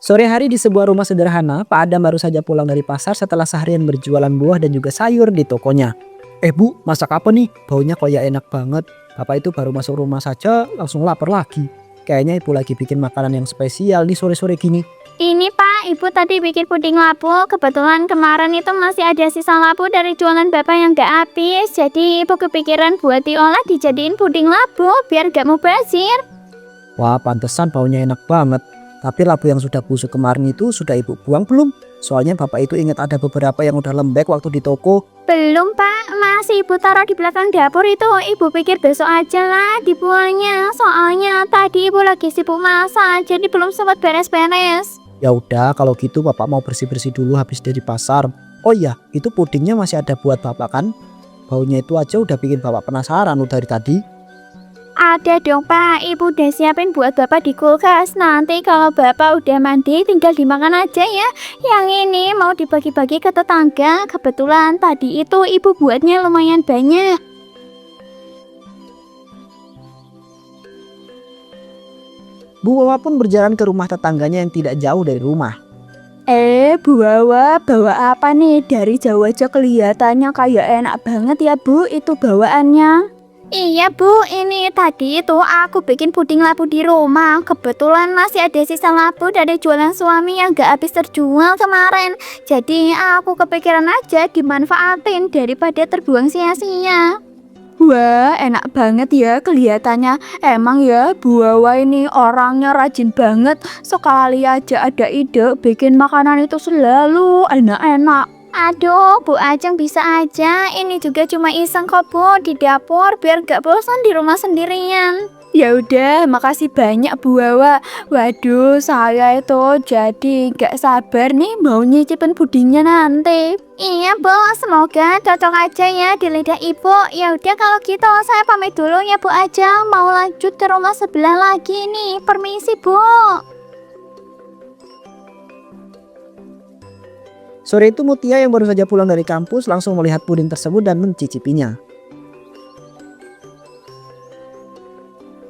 Sore hari di sebuah rumah sederhana, Pak Adam baru saja pulang dari pasar setelah seharian berjualan buah dan juga sayur di tokonya. Bu, masak apa nih? Baunya kayak enak banget. Bapak itu baru masuk rumah saja langsung lapar lagi. Kayaknya ibu lagi bikin makanan yang spesial nih sore-sore gini. Ini Pak, Ibu tadi bikin puding labu. Kebetulan kemarin itu masih ada sisa labu dari jualan Bapak yang gak habis. Jadi Ibu kepikiran buat diolah dijadiin puding labu biar gak mubazir. Wah, pantesan baunya enak banget. Tapi labu yang sudah busuk kemarin itu sudah ibu buang belum? Soalnya bapak itu ingat ada beberapa yang udah lembek waktu di toko. Belum Pak, masih Ibu taruh di belakang dapur itu. Ibu pikir besok aja lah dibuangnya. Soalnya tadi Ibu lagi sibuk masak, jadi belum sempat beres-beres. Ya udah, kalau gitu bapak mau bersih-bersih dulu habis dari pasar. Oh iya, itu pudingnya masih ada buat bapak kan? Baunya itu aja udah bikin bapak penasaran dari tadi. Ada dong Pak, Ibu udah siapin buat Bapak di kulkas. Nanti kalau Bapak udah mandi tinggal dimakan aja ya. Yang ini mau dibagi-bagi ke tetangga. Kebetulan tadi itu Ibu buatnya lumayan banyak. Bu Wawa pun berjalan ke rumah tetangganya yang tidak jauh dari rumah. Bu Wawa, bawa apa nih? Dari jauh aja kelihatannya kayak enak banget ya Bu, itu bawaannya. Iya Bu, ini tadi itu aku bikin puding labu di rumah. Kebetulan masih ada sisa labu dari jualan suami yang gak habis terjual kemarin. Jadi aku kepikiran aja dimanfaatin daripada terbuang sia-sia. Wah, enak banget ya kelihatannya. Emang ya Bu Wawa ini orangnya rajin banget. Sekali aja ada ide bikin makanan itu selalu enak-enak. Aduh, Bu Ajeng bisa aja. Ini juga cuma iseng kok Bu di dapur biar gak bosan di rumah sendirian. Ya udah, makasih banyak Bu Wawa. Waduh, saya itu jadi gak sabar nih mau nyicipin pudingnya nanti. Iya Bu, semoga cocok aja ya di lidah Ibu. Ya udah kalau gitu saya pamit dulu ya Bu Ajeng. Mau lanjut ke rumah sebelah lagi nih. Permisi Bu. Sore itu Mutia yang baru saja pulang dari kampus langsung melihat puding tersebut dan mencicipinya.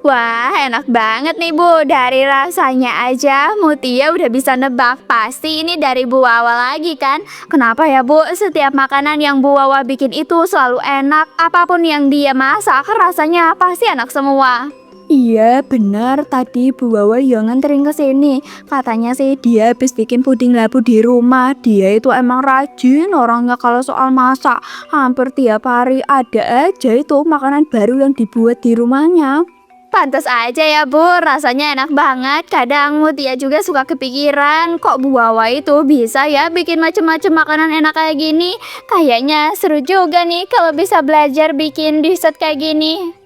Wah, enak banget nih Bu. Dari rasanya aja Mutia udah bisa nebak. Pasti ini dari Bu Wawa lagi kan? Kenapa ya Bu? Setiap makanan yang Bu Wawa bikin itu selalu enak. Apapun yang dia masak rasanya pasti enak semua. Iya benar, tadi Bu Wawa yang nganterin ke sini. Katanya sih dia habis bikin puding labu di rumah. Dia itu emang rajin orangnya kalau soal masak. Hampir tiap hari ada aja itu makanan baru yang dibuat di rumahnya. Pantas aja ya Bu, rasanya enak banget. Kadang Mutia juga suka kepikiran, kok Bu Wawa itu bisa ya bikin macam-macam makanan enak kayak gini. Kayaknya seru juga nih kalau bisa belajar bikin dessert kayak gini.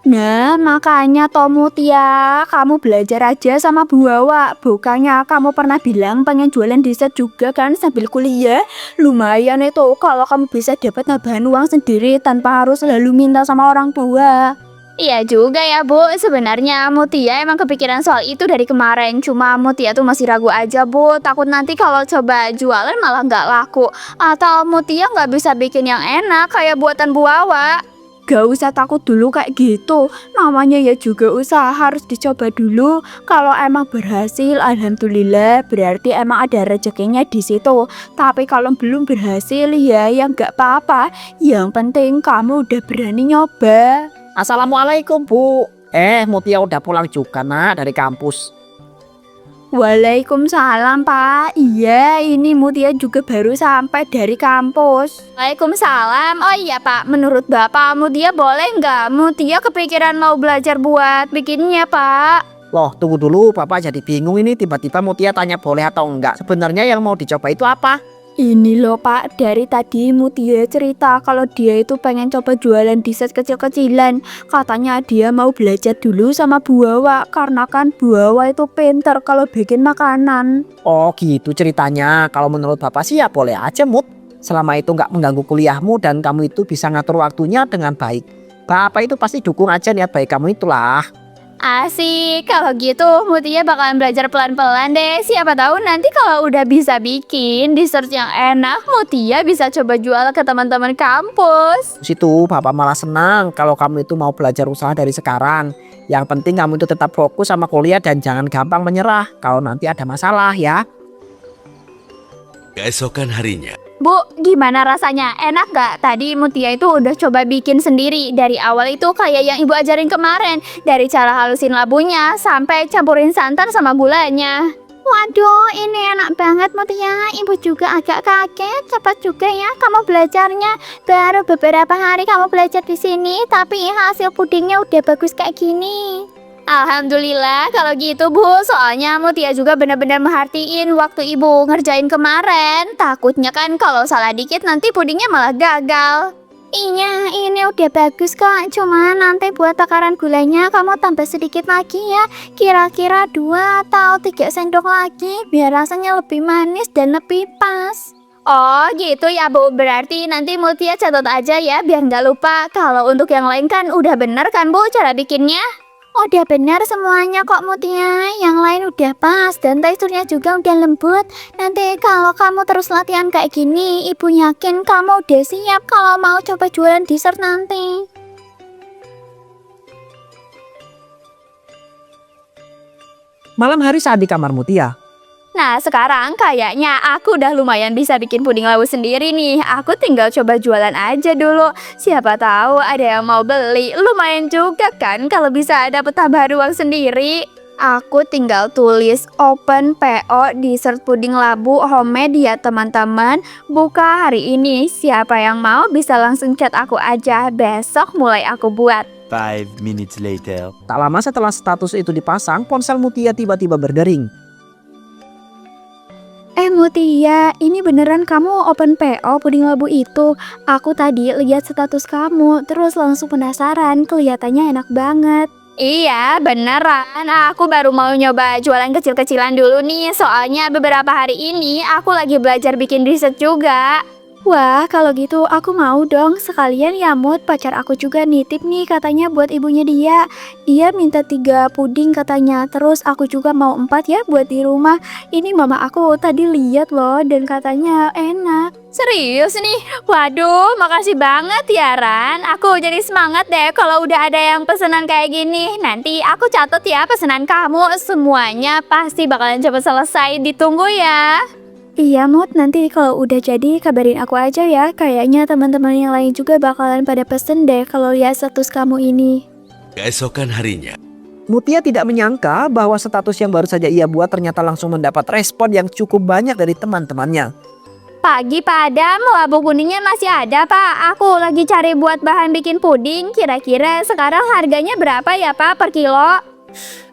Nah, makanya toh Mutia, kamu belajar aja sama Bu Wawa. Bukannya kamu pernah bilang pengen jualan dessert juga kan sambil kuliah? Lumayan itu kalau kamu bisa dapat tambahan uang sendiri tanpa harus selalu minta sama orang tua. Iya juga ya Bu, sebenarnya Mutia emang kepikiran soal itu dari kemarin. Cuma Mutia tuh masih ragu aja Bu, takut nanti kalau coba jualan malah nggak laku. Atau Mutia nggak bisa bikin yang enak kayak buatan Bu Wawa. Gak usah takut dulu kayak gitu. Namanya ya juga usaha, harus dicoba dulu. Kalau emang berhasil, alhamdulillah, berarti emang ada rezekinya di situ. Tapi kalau belum berhasil ya nggak apa-apa. Yang penting kamu udah berani nyoba. Assalamualaikum Bu. Mutia udah pulang juga nak dari kampus. Waalaikumsalam Pak. Iya, ini Mutia juga baru sampai dari kampus. Waalaikumsalam. Oh iya Pak, menurut Bapak Mutia boleh nggak? Mutia kepikiran mau belajar buat bikinnya Pak. Loh tunggu dulu, Bapak jadi bingung ini tiba-tiba Mutia tanya boleh atau enggak. Sebenarnya yang mau dicoba itu apa? Ini loh Pak, dari tadi Mutia cerita kalau dia itu pengen coba jualan dessert kecil-kecilan. Katanya dia mau belajar dulu sama Bu Wawa, karena kan Bu Wawa itu pinter kalau bikin makanan. Oh gitu ceritanya. Kalau menurut Bapak sih ya boleh aja Mut. Selama itu nggak mengganggu kuliahmu dan kamu itu bisa ngatur waktunya dengan baik. Bapak itu pasti dukung aja niat baik kamu itulah. Asik, kalau gitu Mutia bakalan belajar pelan-pelan deh. Siapa tahu nanti kalau udah bisa bikin dessert yang enak, Mutia bisa coba jual ke teman-teman kampus. Situ papa malah senang kalau kamu itu mau belajar usaha dari sekarang. Yang penting kamu itu tetap fokus sama kuliah dan jangan gampang menyerah kalau nanti ada masalah ya. Keesokan harinya, Bu, gimana rasanya? Enak gak? Tadi Mutia itu udah coba bikin sendiri. Dari awal itu kayak yang ibu ajarin kemarin. Dari cara halusin labunya sampai campurin santan sama gulanya. Waduh, ini enak banget Mutia. Ibu juga agak kaget. Cepat juga ya kamu belajarnya. Baru beberapa hari kamu belajar di sini, tapi hasil pudingnya udah bagus kayak gini. Alhamdulillah kalau gitu Bu, soalnya Mutia juga benar-benar merhatiin waktu ibu ngerjain kemarin. Takutnya kan kalau salah dikit nanti pudingnya malah gagal. Iya, ini udah bagus kok. Cuma nanti buat takaran gulanya kamu tambah sedikit lagi ya. Kira-kira 2 atau 3 sendok lagi biar rasanya lebih manis dan lebih pas. Oh gitu ya Bu, berarti nanti Mutia catat aja ya biar nggak lupa. Kalau untuk yang lain kan udah bener kan Bu cara bikinnya? Udah benar semuanya kok Mutia. Yang lain udah pas dan teksturnya juga udah lembut. Nanti kalau kamu terus latihan kayak gini, ibu yakin kamu udah siap kalau mau coba jualan dessert nanti. Malam hari saat di kamar Mutia, Nah sekarang kayaknya aku udah lumayan bisa bikin puding labu sendiri nih. Aku tinggal coba jualan aja dulu. Siapa tahu ada yang mau beli. Lumayan juga kan kalau bisa dapet tambahan uang sendiri. Aku tinggal tulis open PO dessert puding labu homemade ya teman-teman. Buka hari ini. Siapa yang mau bisa langsung chat aku aja. Besok mulai aku buat. 5 minutes later. tak lama setelah status itu dipasang, ponsel Mutia tiba-tiba berdering. Mutia, ini beneran kamu open PO puding labu itu? Aku tadi lihat status kamu, terus langsung penasaran, kelihatannya enak banget. Iya, beneran. Aku baru mau nyoba jualan kecil-kecilan dulu nih, soalnya beberapa hari ini aku lagi belajar bikin dessert juga. Wah, kalau gitu aku mau dong. Sekalian ya Mut, pacar aku juga nitip nih katanya buat ibunya dia. Dia minta 3 puding katanya. Terus aku juga mau 4 ya buat di rumah. Ini mama aku tadi lihat loh dan katanya enak. Serius nih? Waduh, makasih banget ya Ran. Aku jadi semangat deh kalau udah ada yang pesanan kayak gini. Nanti aku catat ya pesanan kamu. Semuanya pasti bakalan cepat selesai. Ditunggu ya. Iya Mut, nanti kalau udah jadi kabarin aku aja ya. Kayaknya teman-teman yang lain juga bakalan pada pesen deh kalau lihat status kamu ini. keesokan harinya, Mutia tidak menyangka bahwa status yang baru saja ia buat ternyata langsung mendapat respon yang cukup banyak dari teman-temannya. Pagi Pak Adam, labu kuningnya masih ada Pak. Aku lagi cari buat bahan bikin puding. Kira-kira sekarang harganya berapa ya Pak per kilo?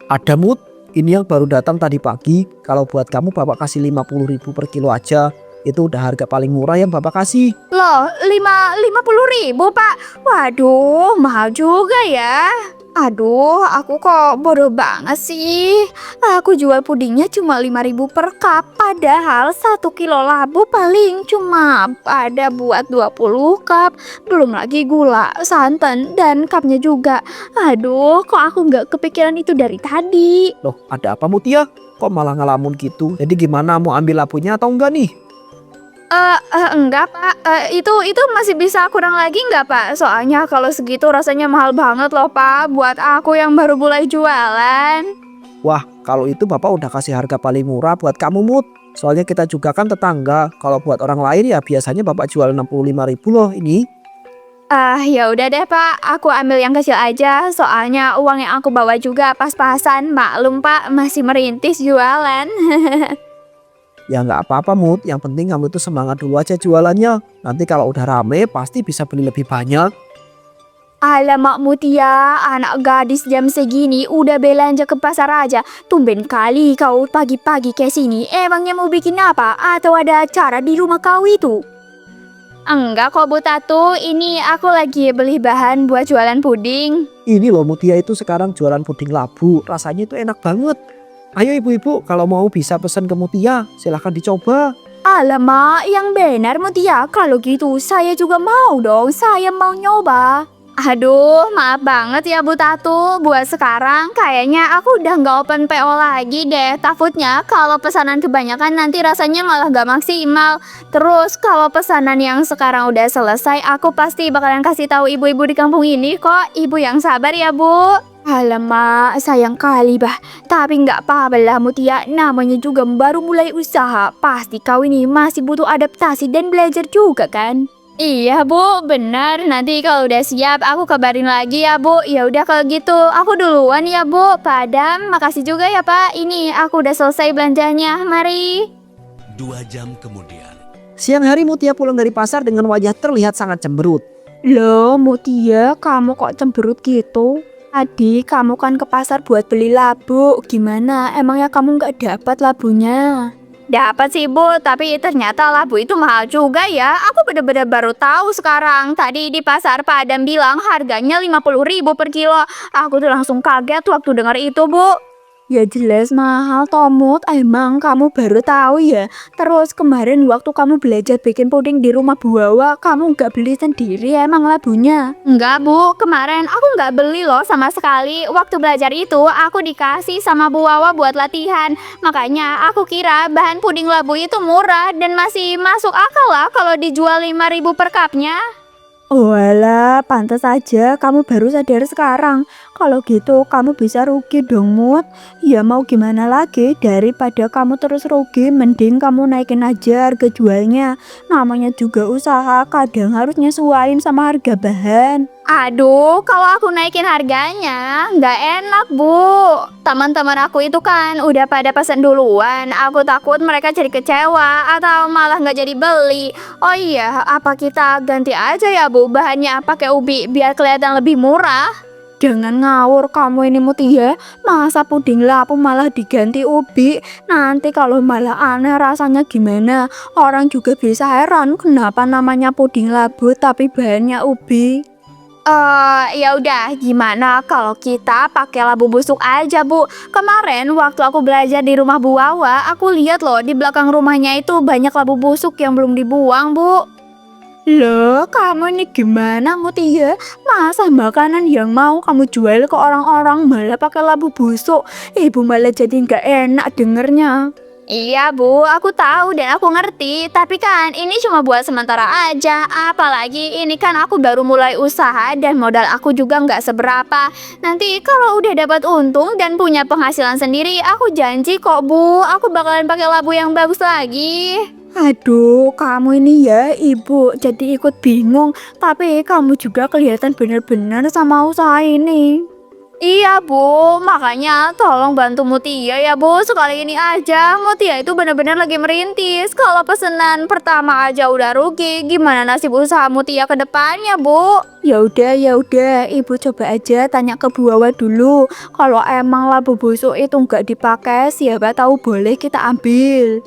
Ada Mut, ini yang baru datang tadi pagi. Kalau buat kamu bapak kasih 50.000 per kilo aja. Itu udah harga paling murah yang bapak kasih. Loh, 50.000 Pak. Waduh, mahal juga ya. Aduh, aku kok bodoh banget sih. Aku jual pudingnya cuma 5.000 per cup. Padahal 1 kilo labu paling cuma ada buat 20 cup. Belum lagi gula, santan, dan cupnya juga. Aduh, kok aku nggak kepikiran itu dari tadi. Loh, ada apa Mutia? Kok malah ngelamun gitu? Jadi gimana, mau ambil labunya atau enggak nih? Enggak Pak, itu masih bisa kurang lagi enggak Pak? Soalnya kalau segitu rasanya mahal banget loh Pak, buat aku yang baru mulai jualan. Wah, kalau itu bapak udah kasih harga paling murah buat kamu Mut. Soalnya kita juga kan tetangga. Kalau buat orang lain ya biasanya bapak jual 65.000 loh ini. Ya udah deh Pak, aku ambil yang kecil aja. Soalnya uang yang aku bawa juga pas-pasan. Maklum Pak, masih merintis jualan. Ya nggak apa-apa Mut, yang penting kamu itu semangat dulu aja jualannya. Nanti kalau udah rame pasti bisa beli lebih banyak. Alamak Mutia, anak gadis jam segini udah belanja ke pasar aja. Tumben kali kau pagi-pagi ke sini. Emangnya mau bikin apa? Atau ada acara di rumah kau itu? Enggak kok Bu Tatu, ini aku lagi beli bahan buat jualan puding. Ini loh Mutia itu sekarang jualan puding labu, rasanya itu enak banget. Ayo ibu-ibu, kalau mau bisa pesan ke Mutia, silahkan dicoba. Alamak, yang benar Mutia. Kalau gitu saya juga mau dong, saya mau nyoba. Aduh, maaf banget ya Bu Tatu. Buat sekarang kayaknya aku udah nggak open PO lagi deh. Takutnya kalau pesanan kebanyakan nanti rasanya malah nggak maksimal. Terus kalau pesanan yang sekarang udah selesai, aku pasti bakalan kasih tahu ibu-ibu di kampung ini kok. Ibu yang sabar ya Bu. Alamak, sayang kali bah. Tapi nggak apa-apa lah Mutia. Namanya juga baru mulai usaha. Pasti kau ini masih butuh adaptasi dan belajar juga kan? Iya Bu, benar. Nanti kalau udah siap aku kabarin lagi ya Bu. Ya udah kalau gitu, aku duluan ya Bu. Pak Adam, makasih juga ya Pak. Ini aku udah selesai belanjanya. Mari. 2 jam kemudian. Siang hari Mutia pulang dari pasar dengan wajah terlihat sangat cemberut. Loh Mutia, kamu kok cemberut gitu? Tadi kamu kan ke pasar buat beli labu. Gimana? Emangnya kamu nggak dapat labunya? Dapat sih Bu, tapi ternyata labu itu mahal juga ya. Aku bener-bener baru tahu sekarang. Tadi di pasar Pak Adam bilang harganya 50.000 per kilo. Aku tuh langsung kaget waktu dengar itu Bu. Ya jelas mahal Tomut, emang kamu baru tahu ya. Terus kemarin waktu kamu belajar bikin puding di rumah Bu Wawa, kamu nggak beli sendiri emang labunya? Enggak Bu, kemarin aku nggak beli loh sama sekali. Waktu belajar itu aku dikasih sama Bu Wawa buat latihan. Makanya aku kira bahan puding labu itu murah dan masih masuk akal lah kalau dijual 5.000 per cupnya. Walah, pantas aja kamu baru sadar sekarang. Kalau gitu kamu bisa rugi dong Mut. Ya mau gimana lagi, daripada kamu terus rugi mending kamu naikin aja harga jualnya. Namanya juga usaha, kadang harus nyesuaiin sama harga bahan. Aduh, kalau aku naikin harganya nggak enak Bu. Teman-teman aku itu kan udah pada pesan duluan. Aku takut mereka jadi kecewa atau malah nggak jadi beli. Oh iya, apa kita ganti aja ya Bu bahannya pakai ubi biar kelihatan lebih murah? Jangan ngawur kamu ini Mutia. Masa puding labu malah diganti ubi? Nanti kalau malah aneh rasanya gimana? Orang juga bisa heran kenapa namanya puding labu tapi bahannya ubi. Ya udah, gimana kalau kita pakai labu busuk aja Bu? Kemarin waktu aku belajar di rumah Bu Wawa, aku lihat loh di belakang rumahnya itu banyak labu busuk yang belum dibuang Bu. Loh, kamu ini gimana Mutia? Masa makanan yang mau kamu jual ke orang-orang malah pakai labu busuk? Ibu malah jadi nggak enak dengernya. Iya Bu, aku tahu dan aku ngerti. Tapi kan ini cuma buat sementara aja. Apalagi ini kan aku baru mulai usaha dan modal aku juga nggak seberapa. Nanti kalau udah dapat untung dan punya penghasilan sendiri, aku janji kok Bu, aku bakalan pakai labu yang bagus lagi. Aduh, kamu ini ya Ibu jadi ikut bingung. Tapi kamu juga kelihatan bener-bener sama usaha ini. Iya Bu, makanya tolong bantu Mutia ya Bu, sekali ini aja. Mutia itu benar-benar lagi merintis. Kalau pesanan pertama aja udah rugi, gimana nasib usaha Mutia ke depannya Bu? Ya udah, Ibu coba aja tanya ke Bu Wawa dulu. Kalau emang labu busuk itu nggak dipakai, siapa tahu boleh kita ambil.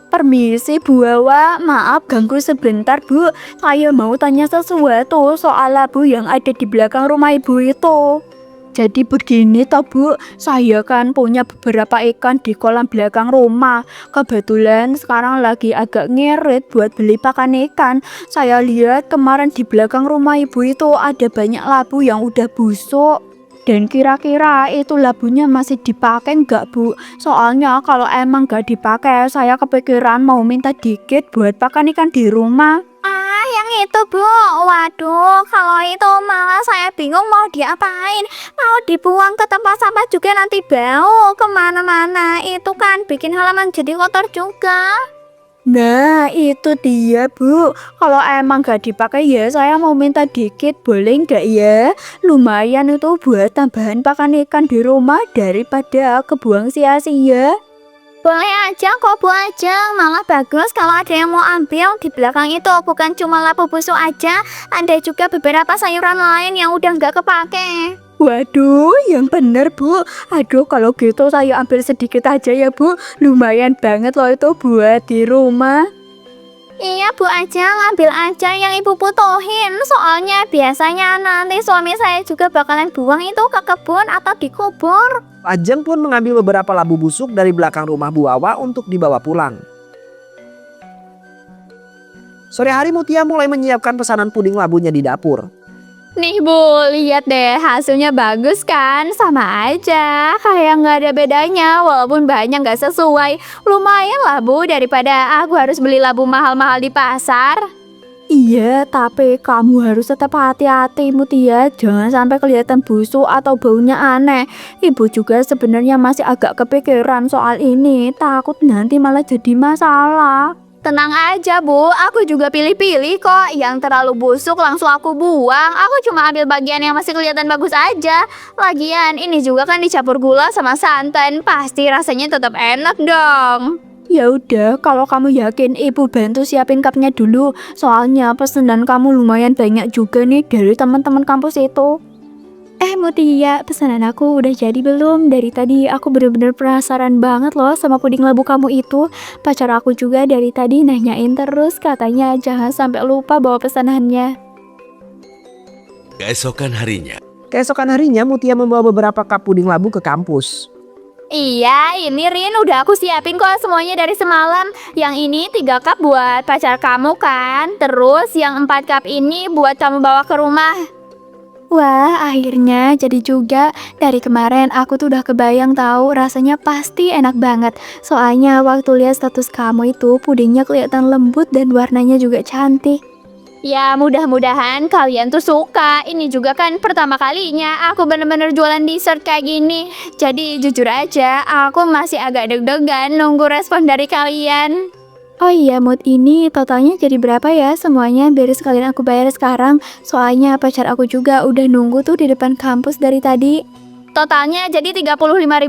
Permisi Bu Wawa, maaf ganggu sebentar Bu. Saya mau tanya sesuatu soal labu yang ada di belakang rumah Ibu itu. Jadi begini toh Bu, saya kan punya beberapa ikan di kolam belakang rumah. Kebetulan sekarang lagi agak ngirit buat beli pakan ikan. Saya lihat kemarin di belakang rumah Ibu itu ada banyak labu yang udah busuk. Dan kira-kira itu labunya masih dipakai nggak Bu? Soalnya kalau emang nggak dipakai, saya kepikiran mau minta dikit buat pakan ikan di rumah. Yang itu Bu, waduh kalau itu malah saya bingung mau diapain. Mau dibuang ke tempat sampah juga nanti bau kemana-mana. Itu kan bikin halaman jadi kotor juga. Nah itu dia Bu, kalau emang gak dipakai ya saya mau minta dikit boleh nggak ya? Lumayan itu buat tambahan pakan ikan di rumah daripada kebuang sia-sia. Boleh aja kok Bu Ajeng, malah bagus kalau ada yang mau ambil. Di belakang itu bukan cuma labu busuk aja, ada juga beberapa sayuran lain yang udah nggak kepake. Waduh, yang bener Bu. Aduh, kalau gitu saya ambil sedikit aja ya Bu. Lumayan banget loh itu buat di rumah. Iya Bu Ajeng, ambil aja yang Ibu butuhin. Soalnya biasanya nanti suami saya juga bakalan buang itu ke kebun atau dikubur. Ajeng pun mengambil beberapa labu busuk dari belakang rumah Bu Wawa untuk dibawa pulang. Sore hari Mutia mulai menyiapkan pesanan puding labunya di dapur. Nih Bu, lihat deh hasilnya bagus kan? Sama aja, kayak nggak ada bedanya walaupun bahannya nggak sesuai. Lumayan lah Bu, daripada aku harus beli labu mahal-mahal di pasar. Iya, tapi kamu harus tetap hati-hati Mutia, jangan sampai kelihatan busuk atau baunya aneh. Ibu juga sebenarnya masih agak kepikiran soal ini, takut nanti malah jadi masalah. Tenang aja Bu, aku juga pilih-pilih kok. Yang terlalu busuk langsung aku buang. Aku cuma ambil bagian yang masih kelihatan bagus aja. Lagian ini juga kan dicampur gula sama santan, pasti rasanya tetap enak dong. Ya udah, kalau kamu yakin ibu bantu siapin cupnya dulu. Soalnya pesanan kamu lumayan banyak juga nih dari teman-teman kampus itu. Mutia, pesanan aku udah jadi belum? Dari tadi aku bener-bener penasaran banget loh sama puding labu kamu itu. Pacar aku juga dari tadi nanyain terus, katanya jangan sampai lupa bawa pesanannya. Keesokan harinya, Keesokan harinya Mutia membawa beberapa cup puding labu ke kampus. Iya, ini Rin udah aku siapin kok semuanya dari semalam. Yang ini 3 cup buat pacar kamu kan. Terus yang 4 cup ini buat kamu bawa ke rumah. Wah, akhirnya jadi juga. Dari kemarin aku tuh udah kebayang tahu rasanya pasti enak banget. Soalnya waktu lihat status kamu itu pudingnya kelihatan lembut dan warnanya juga cantik. Ya, mudah-mudahan kalian tuh suka. Ini juga kan pertama kalinya aku bener-bener jualan dessert kayak gini. Jadi jujur aja, aku masih agak deg-degan nunggu respon dari kalian. Oh iya, Mut, ini totalnya jadi berapa ya semuanya? Biar sekalian aku bayar sekarang. Soalnya pacar aku juga udah nunggu tuh di depan kampus dari tadi. Totalnya jadi 35.000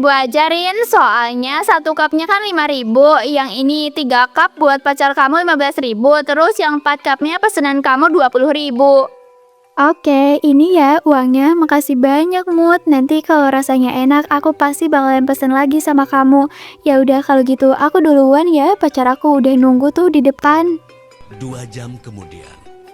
aja Rin. Soalnya 1 cupnya kan 5.000. Yang ini 3 cup buat pacar kamu 15.000. Terus yang 4 cupnya pesanan kamu 20.000. Oke, ini ya uangnya. Makasih banyak Mut. Nanti kalau rasanya enak aku pasti bakalan pesen lagi sama kamu. Ya udah kalau gitu aku duluan ya. Pacar aku udah nunggu tuh di depan. 2 jam kemudian.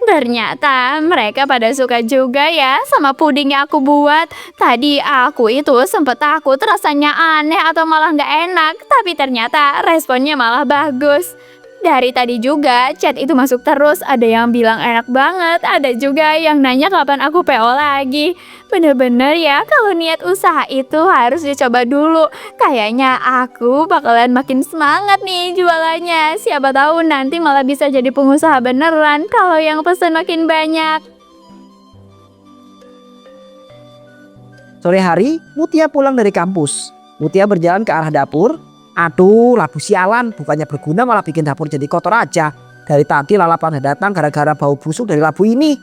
Ternyata mereka pada suka juga ya sama puding yang aku buat. Tadi aku itu sempet takut rasanya aneh atau malah nggak enak. Tapi ternyata responnya malah bagus. Dari tadi juga chat itu masuk terus. Ada yang bilang enak banget. Ada juga yang nanya kapan aku PO lagi. Bener-bener ya kalau niat usaha itu harus dicoba dulu. Kayaknya aku bakalan makin semangat nih jualannya. Siapa tahu nanti malah bisa jadi pengusaha beneran kalau yang pesen makin banyak. Sore hari, Mutia pulang dari kampus. Mutia berjalan ke arah dapur. Aduh, labu sialan, bukannya berguna malah bikin dapur jadi kotor aja. Dari tadi lalapan datang gara-gara bau busuk dari labu ini.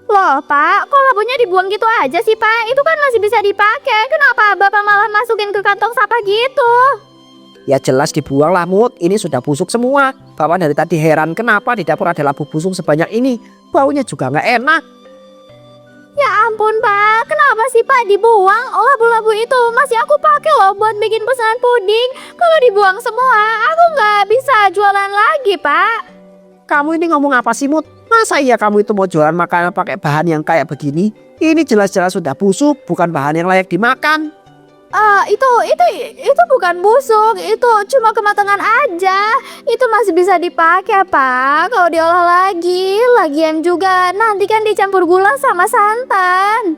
Loh Pak, kok labunya dibuang gitu aja sih Pak? Itu kan masih bisa dipakai. Kenapa Bapak malah masukin ke kantong sampah gitu? Ya jelas dibuang lah Mut, ini sudah busuk semua. Bapak dari tadi heran kenapa di dapur ada labu busuk sebanyak ini. Baunya juga nggak enak. Ya ampun Pak, kenapa sih Pak dibuang? Labu-labu itu masih aku pakai loh buat bikin pesanan puding. Kalau dibuang semua, aku nggak bisa jualan lagi Pak. Kamu ini ngomong apa sih Mut? Masa iya kamu itu mau jualan makanan pakai bahan yang kayak begini? Ini jelas-jelas sudah busuk, bukan bahan yang layak dimakan. Itu bukan busuk, itu cuma kematangan aja. Itu masih bisa dipakai Pak, kalau diolah lagi. Lagian juga nanti kan dicampur gula sama santan.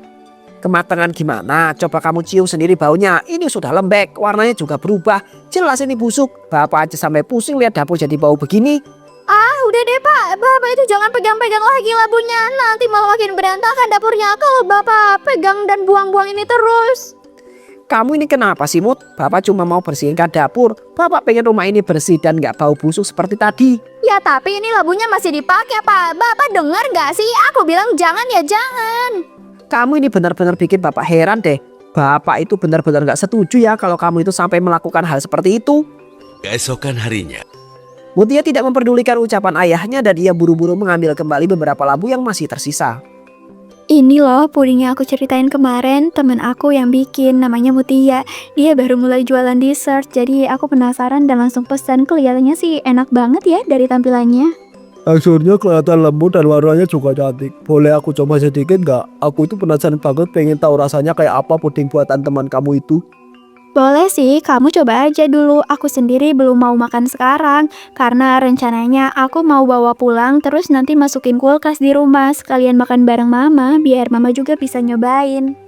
Kematangan gimana? Coba kamu cium sendiri baunya. Ini sudah lembek, warnanya juga berubah. Jelas ini busuk. Bapak aja sampai pusing lihat dapur jadi bau begini. Udah deh Pak, Bapak itu jangan pegang-pegang lagi labunya. Nanti malah makin berantakan dapurnya kalau Bapak pegang dan buang-buang ini terus. Kamu ini kenapa sih Mut? Bapak cuma mau bersihkan dapur. Bapak pengen rumah ini bersih dan gak bau busuk seperti tadi. Ya tapi ini labunya masih dipakai Pak. Bapak dengar gak sih? Aku bilang jangan ya jangan. Kamu ini benar-benar bikin Bapak heran deh. Bapak itu benar-benar gak setuju ya kalau kamu itu sampai melakukan hal seperti itu. Keesokan harinya, Mutia tidak memperdulikan ucapan ayahnya dan ia buru-buru mengambil kembali beberapa labu yang masih tersisa. Ini loh puding yang aku ceritain kemarin, temen aku yang bikin, namanya Mutia. Dia baru mulai jualan dessert, jadi aku penasaran dan langsung pesan. Kelihatannya sih enak banget ya dari tampilannya. Teksturnya kelihatan lembut dan warnanya juga cantik. Boleh aku coba sedikit nggak? Aku itu penasaran banget pengen tahu rasanya kayak apa puding buatan teman kamu itu. Boleh sih, kamu coba aja dulu. Aku sendiri belum mau makan sekarang. Karena rencananya aku mau bawa pulang terus nanti masukin kulkas di rumah. Sekalian makan bareng mama, biar mama juga bisa nyobain.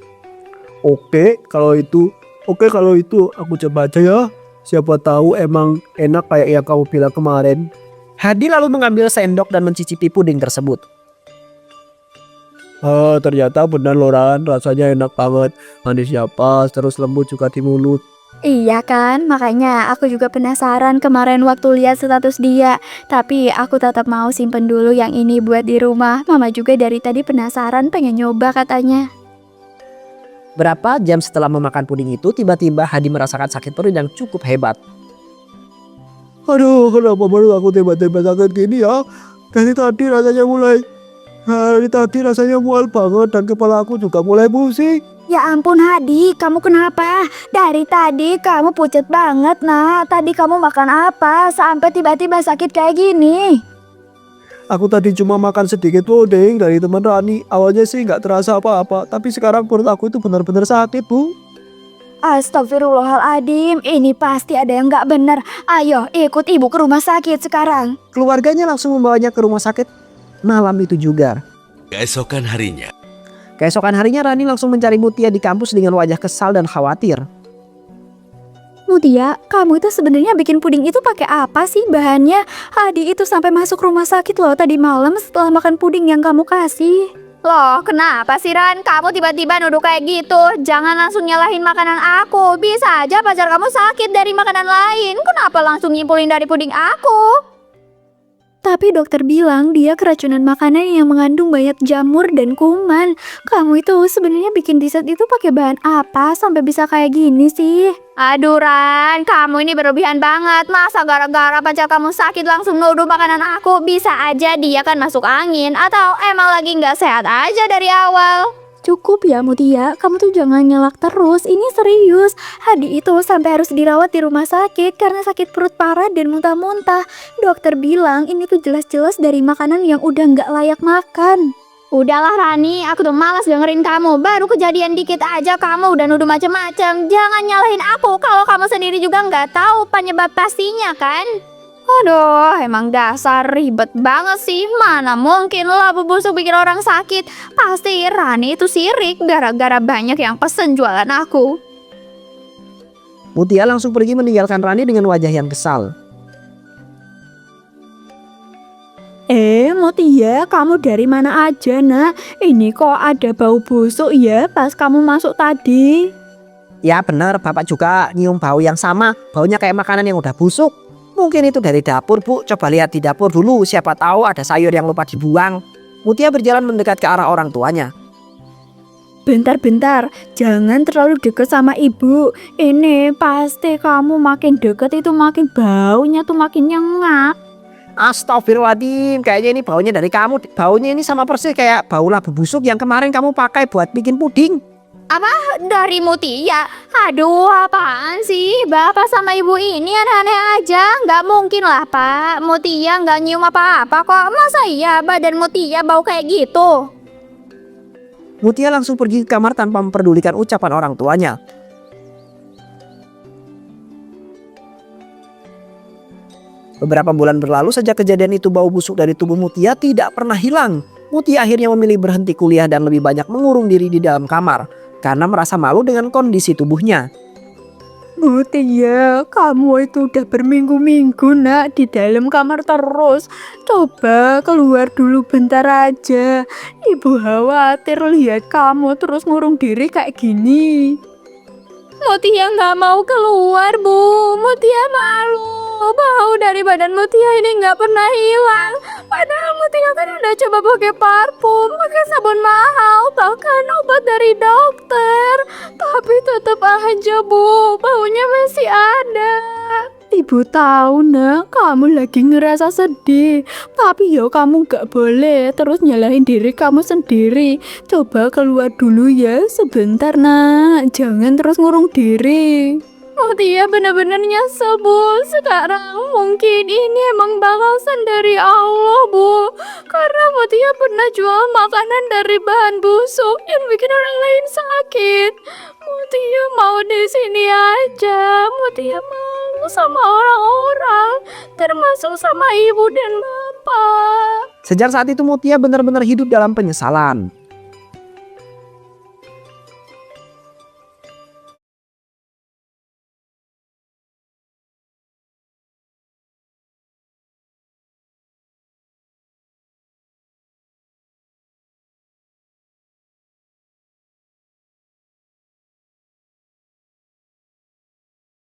Oke, kalau itu aku coba aja ya. Siapa tahu emang enak kayak yang kamu bilang kemarin. Hadi lalu mengambil sendok dan mencicipi puding tersebut. Ternyata benar loh Ran, rasanya enak banget. Manisnya pas, terus lembut juga di mulut. Iya kan, makanya aku juga penasaran kemarin waktu lihat status dia. Tapi aku tetap mau simpen dulu yang ini buat di rumah. Mama juga dari tadi penasaran pengen nyoba katanya. Berapa jam setelah memakan puding itu, tiba-tiba Hadi merasakan sakit perut yang cukup hebat. Aduh, kenapa baru aku tiba-tiba sakit gini ya? Dari tadi rasanya mual banget dan kepala aku juga mulai pusing. Ya ampun Hadi, kamu kenapa? Dari tadi kamu pucet banget nah. Tadi kamu makan apa sampai tiba-tiba sakit kayak gini? Aku tadi cuma makan sedikit puding dari teman Rani. Awalnya sih nggak terasa apa-apa, tapi sekarang perut aku itu benar-benar sakit, Bu. Astagfirullahaladzim, ini pasti ada yang nggak benar. Ayo ikut ibu ke rumah sakit sekarang. Keluarganya langsung membawanya ke rumah sakit malam itu juga. Keesokan harinya, Keesokan harinya Rani langsung mencari Mutia di kampus dengan wajah kesal dan khawatir. Mutia, kamu itu sebenarnya bikin puding itu pakai apa sih bahannya? Hadi itu sampai masuk rumah sakit loh tadi malam setelah makan puding yang kamu kasih. Loh, kenapa sih Ran? Kamu tiba-tiba nuduh kayak gitu. Jangan langsung nyalahin makanan aku. Bisa aja pacar kamu sakit dari makanan lain. Kenapa langsung nyimpulin dari puding aku? Tapi dokter bilang dia keracunan makanan yang mengandung banyak jamur dan kuman. Kamu itu sebenarnya bikin dessert itu pakai bahan apa sampai bisa kayak gini sih? Aduh Ran, kamu ini berlebihan banget. Masa gara-gara pacar kamu sakit langsung nuduh makanan aku? Bisa aja dia kan masuk angin atau emang lagi nggak sehat aja dari awal. Cukup ya Mutia, kamu tuh jangan nyelak terus, ini serius. Hadi itu sampai harus dirawat di rumah sakit karena sakit perut parah dan muntah-muntah. Dokter bilang ini tuh jelas-jelas dari makanan yang udah nggak layak makan. Udahlah Rani, aku tuh malas dengerin kamu. Baru kejadian dikit aja kamu udah nuduh macem-macem. Jangan nyalahin aku kalau kamu sendiri juga nggak tahu penyebab pastinya kan. Aduh, emang dasar ribet banget sih. Mana mungkin labu busuk bikin orang sakit. Pasti Rani itu sirik gara-gara banyak yang pesen jualan aku. Mutia langsung pergi meninggalkan Rani dengan wajah yang kesal. Mutia, kamu dari mana aja nak? Ini kok ada bau busuk ya pas kamu masuk tadi? Ya bener, Bapak juga nyium bau yang sama. Baunya kayak makanan yang udah busuk. Mungkin itu dari dapur, Bu. Coba lihat di dapur dulu, siapa tahu ada sayur yang lupa dibuang. Mutia berjalan mendekat ke arah orang tuanya. Bentar-bentar, jangan terlalu deket sama ibu. Ini pasti kamu makin deket itu makin baunya tuh makin nyengat. Astagfirullahaladzim, kayaknya ini baunya dari kamu. Baunya ini sama persis kayak bau labu busuk yang kemarin kamu pakai buat bikin puding. Dari Mutia? Aduh, apaan sih? Bapak sama ibu ini aneh-aneh aja. Nggak mungkin lah, Pak. Mutia nggak nyium apa-apa kok. Masa iya badan Mutia bau kayak gitu? Mutia langsung pergi ke kamar tanpa memperdulikan ucapan orang tuanya. Beberapa bulan berlalu sejak kejadian itu, bau busuk dari tubuh Mutia tidak pernah hilang. Mutia akhirnya memilih berhenti kuliah dan lebih banyak mengurung diri di dalam kamar karena merasa malu dengan kondisi tubuhnya. Mutia, kamu itu udah berminggu-minggu nak di dalam kamar terus. Coba keluar dulu bentar aja. Ibu khawatir lihat kamu terus ngurung diri kayak gini. Mutia nggak mau keluar, Bu. Mutia malu. Bau dari badan Mutia ini nggak pernah hilang. Padahal Mutia kan udah coba pakai parfum, pakai sabun mahal, bahkan obat dari dokter. Tapi tetap aja, Bu, baunya masih ada. Ibu tahu nak, kamu lagi ngerasa sedih. Tapi ya kamu gak boleh terus nyalahin diri kamu sendiri. Coba keluar dulu ya sebentar nak. Jangan terus ngurung diri. Mutia benar-benar nyesel, Bu. Sekarang mungkin ini emang balasan dari Allah, Bu. karena Mutia pernah jual makanan dari bahan busuk yang bikin orang lain sakit. Mutia mau di sini aja. Mutia mau sama orang-orang, termasuk sama ibu dan bapak. Sejak saat itu Mutia benar-benar hidup dalam penyesalan.